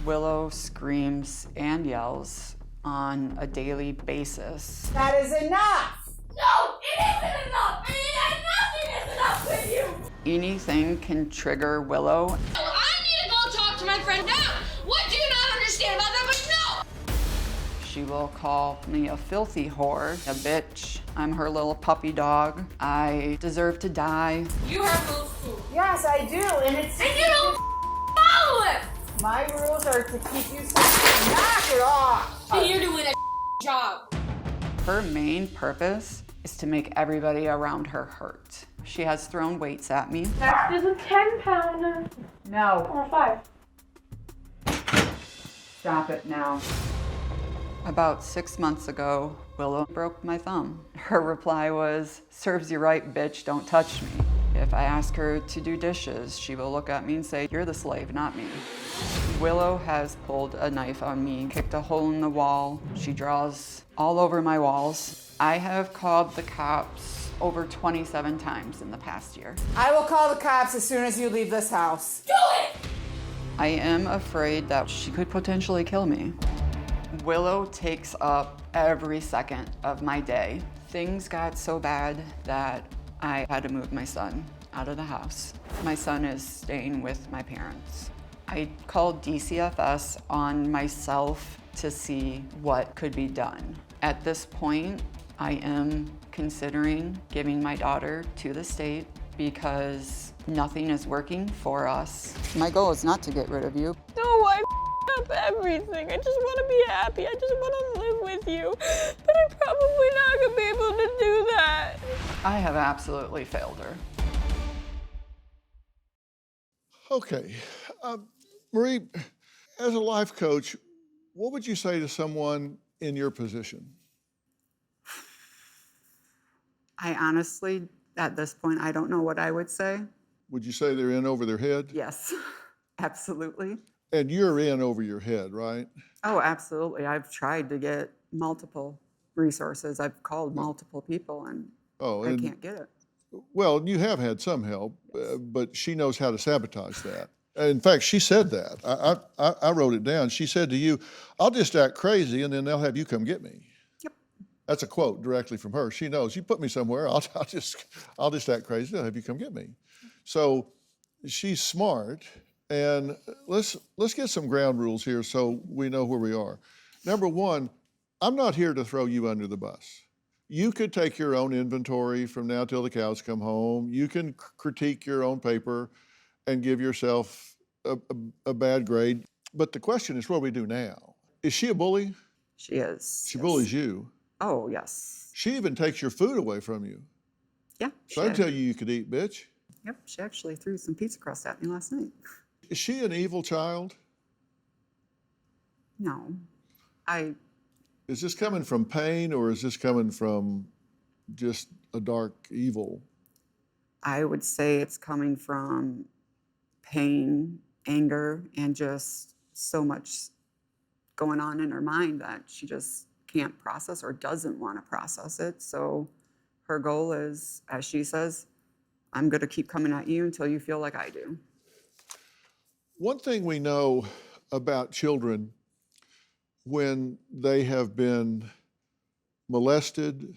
Willow screams and yells on a daily basis. That is enough! No, it isn't enough! Nothing is enough with you! Anything can trigger Willow. I need to go talk to my friend now! What do you not understand about that? But no! She will call me a filthy whore, a bitch. I'm her little puppy dog. I deserve to die. You have rules too. Yes, I do, and it's... And you don't follow it! My rules are to keep you safe. Knock it off! And you're doing a job. Her main purpose is to make everybody around her hurt. She has thrown weights at me. Next is a 10-pounder. No. Or a 5. Stop it now. About 6 months ago, Willow broke my thumb. Her reply was, "Serves you right, bitch, don't touch me." If I ask her to do dishes, she will look at me and say, "You're the slave, not me." Willow has pulled a knife on me, kicked a hole in the wall. She draws all over my walls. I have called the cops over 27 times in the past year. I will call the cops as soon as you leave this house. Do it! I am afraid that she could potentially kill me. Willow takes up every second of my day. Things got so bad that I had to move my son out of the house. My son is staying with my parents. I called DCFS on myself to see what could be done. At this point, I am considering giving my daughter to the state because nothing is working for us. My goal is not to get rid of you. No, I up everything. I just want to be happy. I just want to live with you. But I'm probably not going to be able to do that. I have absolutely failed her. Okay. Marie, as a life coach, what would you say to someone in your position? I honestly, at this point, I don't know what I would say. Would you say they're in over their head? Yes, absolutely. And you're in over your head, right? Oh, absolutely. I've tried to get multiple resources. I've called multiple people and I can't get it. Well, you have had some help, but she knows how to sabotage that. In fact, she said that. I wrote it down. She said to you, "I'll just act crazy and then they'll have you come get me." Yep. That's a quote directly from her. She knows. You put me somewhere, I'll just act crazy, they'll have you come get me. So she's smart, and let's get some ground rules here so we know where we are. Number one, I'm not here to throw you under the bus. You could take your own inventory from now till the cows come home. You can critique your own paper and give yourself a bad grade. But the question is, what do we do now? Is she a bully? She is. She bullies you. Oh, yes. She even takes your food away from you. Yeah. So I tell you could eat, bitch. Yep, she actually threw some pizza crust at me last night. Is she an evil child? No. Is this coming from pain or is this coming from just a dark evil? I would say it's coming from pain, anger, and just so much going on in her mind that she just can't process or doesn't want to process it. So her goal is, as she says, I'm going to keep coming at you until you feel like I do. One thing we know about children when they have been molested,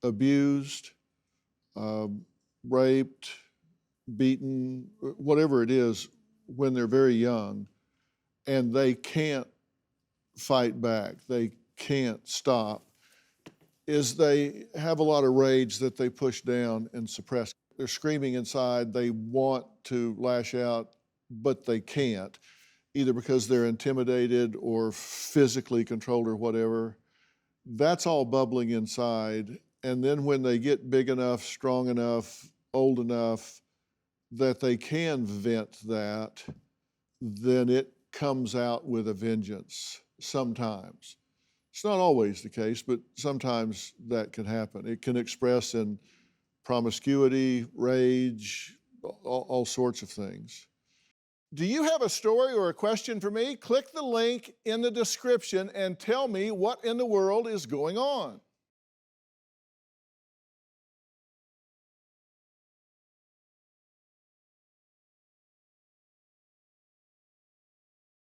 abused, raped, beaten, whatever it is, when they're very young, and they can't fight back, they can't stop, is they have a lot of rage that they push down and suppress. They're screaming inside, they want to lash out, but they can't, either because they're intimidated or physically controlled or whatever. That's all bubbling inside. And then when they get big enough, strong enough, old enough that they can vent that, then it comes out with a vengeance sometimes. It's not always the case, but sometimes that can happen. It can express in promiscuity, rage, all sorts of things. Do you have a story or a question for me? Click the link in the description and tell me what in the world is going on.